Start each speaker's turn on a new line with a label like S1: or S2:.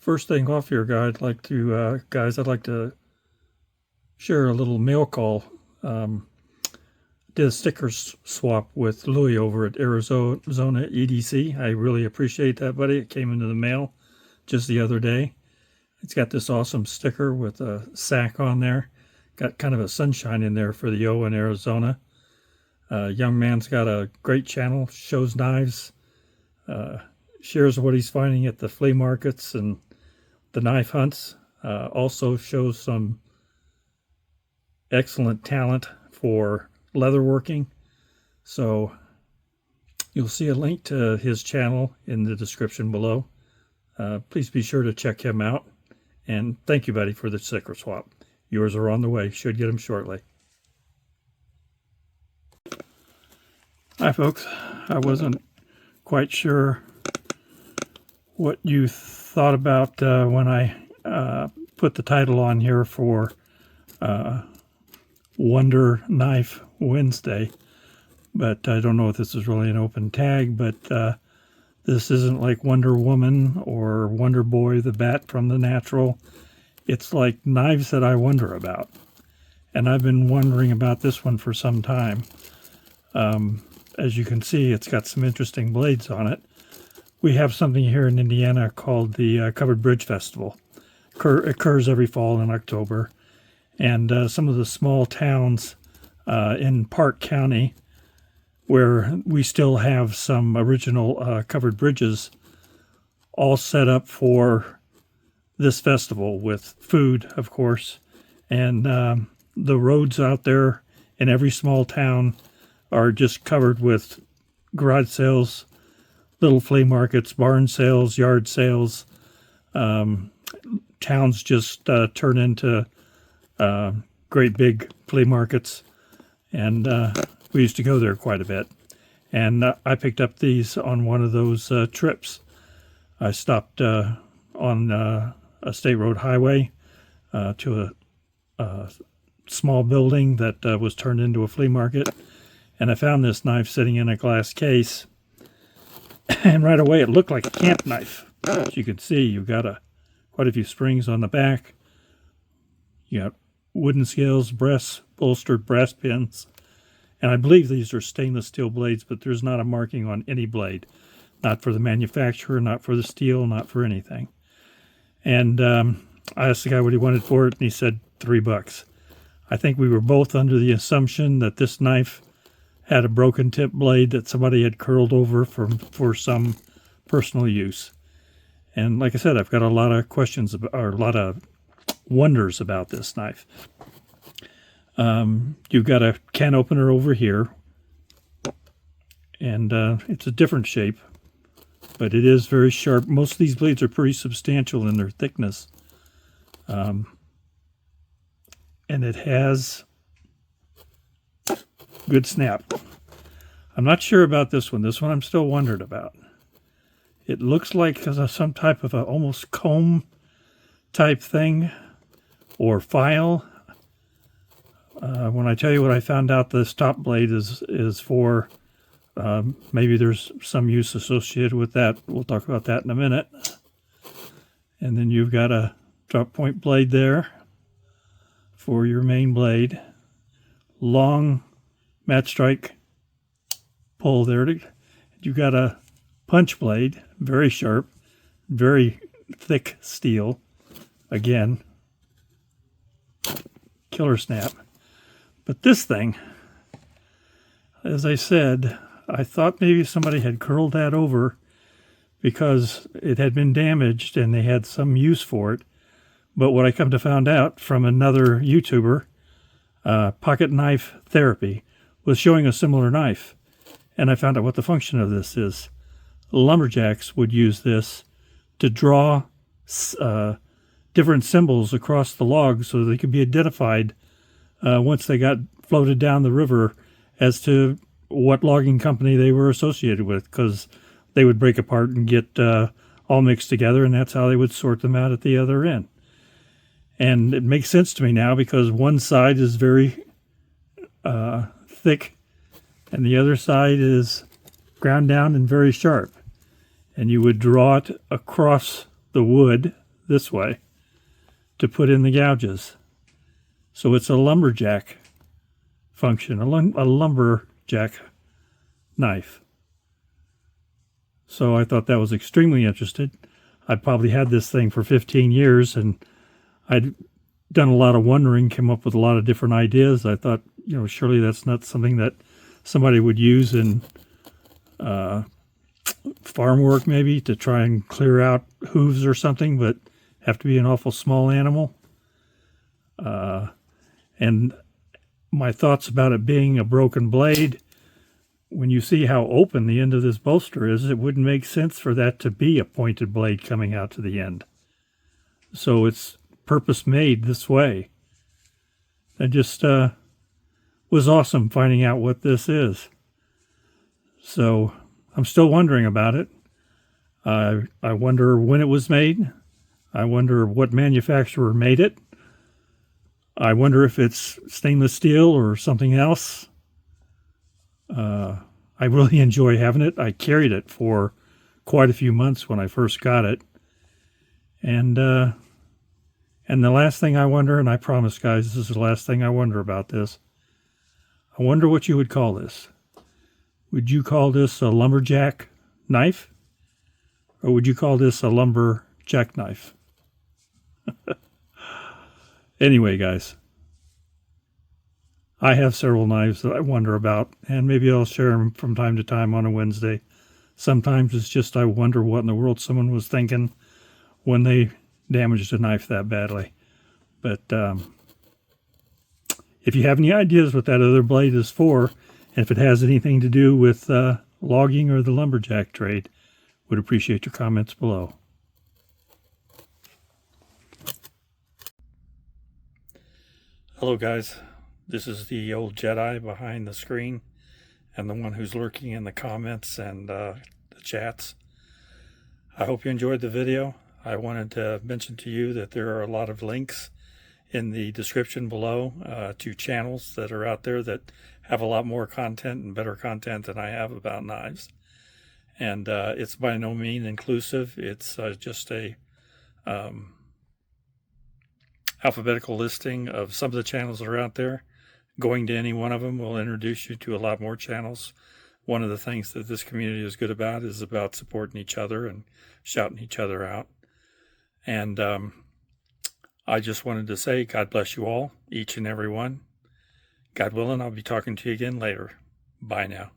S1: First thing off here, guys, I'd like to share a little mail call. Did a sticker swap with Louie over at Arizona EDC. I really appreciate that, buddy. It came into the mail just the other day. It's got this awesome sticker with a sack on there. Got kind of a sunshine in there for the O in Arizona. Young man's got a great channel, shows knives, shares what he's finding at the flea markets and the knife hunts. Also shows some excellent talent for leatherworking. So you'll see a link to his channel in the description below. Please be sure to check him out. And thank you, buddy, for the sticker swap. Yours are on the way. Should get them shortly. Hi, folks. I wasn't quite sure what you thought about when I put the title on here for Wonder Knife Wednesday, but I don't know if this is really an open tag, but this isn't like Wonder Woman or Wonder Boy, the bat from the natural. It's like knives that I wonder about, and I've been wondering about this one for some time. As you can see, it's got some interesting blades on it. We have something here in Indiana called the Covered Bridge Festival. It occurs every fall in October. And some of the small towns in Park County where we still have some original covered bridges all set up for this festival with food, of course. And the roads out there in every small town are just covered with garage sales, little flea markets, barn sales, yard sales. Towns just turn into great big flea markets, and we used to go there quite a bit. And I picked up these on one of those trips. I stopped on a state road highway to a small building that was turned into a flea market, and I found this knife sitting in a glass case. And right away it looked like a camp knife. As you can see, you've got quite a few springs on the back. You got wooden scales, bolstered brass pins, and I believe these are stainless steel blades, but there's not a marking on any blade. Not for the manufacturer, not for the steel, not for anything. And I asked the guy what he wanted for it, and he said $3. I think we were both under the assumption that this knife had a broken tip blade that somebody had curled over for some personal use. And like I said, I've got a lot of questions or a lot of wonders about this knife. You've got a can opener over here, and it's a different shape, but it is very sharp. Most of these blades are pretty substantial in their thickness. And it has good snap. I'm not sure about this one. This one I'm still wondering about. It looks like some type of almost comb type thing or file. When I tell you what I found out this top blade is for, maybe there's some use associated with that. We'll talk about that in a minute. And then you've got a drop point blade there for your main blade. Long match strike pull there. You've got a punch blade, very sharp, very thick steel. Again, killer snap. But this thing, as I said, I thought maybe somebody had curled that over because it had been damaged and they had some use for it. But what I come to find out from another YouTuber, Pocket Knife Therapy, was showing a similar knife. And I found out what the function of this is. Lumberjacks would use this to draw different symbols across the logs so they could be identified once they got floated down the river as to what logging company they were associated with, because they would break apart and get all mixed together, and that's how they would sort them out at the other end. And it makes sense to me now because one side is very thick and the other side is ground down and very sharp. And you would draw it across the wood, this way to put in the gouges. So it's a lumberjack function, a lumberjack knife. So I thought that was extremely interesting. I'd probably had this thing for 15 years, and I'd done a lot of wondering, came up with a lot of different ideas. I thought, surely that's not something that somebody would use in farm work, maybe to try and clear out hooves or something, but have to be an awful small animal. And my thoughts about it being a broken blade, when you see how open the end of this bolster is, it wouldn't make sense for that to be a pointed blade coming out to the end. So it's purpose made this way. It just was awesome finding out what this is. So I'm still wondering about it. I wonder when it was made. I wonder what manufacturer made it. I wonder if it's stainless steel or something else. I really enjoy having it. I carried it for quite a few months when I first got it. And the last thing I wonder, and I promise guys, this is the last thing I wonder about this. I wonder what you would call this. Would you call this a lumberjack knife? Or would you call this a lumberjack knife? Anyway, guys, I have several knives that I wonder about, and maybe I'll share them from time to time on a Wednesday. Sometimes it's just I wonder what in the world someone was thinking when they damaged a knife that badly. But if you have any ideas what that other blade is for, and if it has anything to do with logging or the lumberjack trade, would appreciate your comments below. Hello guys, this is the old Jedi behind the screen and the one who's lurking in the comments and the chats. I hope you enjoyed the video. I wanted to mention to you that there are a lot of links in the description below to channels that are out there that have a lot more content and better content than I have about knives. And it's by no means inclusive. It's just a alphabetical listing of some of the channels that are out there. Going to any one of them will introduce you to a lot more channels. One of the things that this community is good about is about supporting each other and shouting each other out. And I just wanted to say God bless you all, each and every one. God willing, I'll be talking to you again later. Bye now.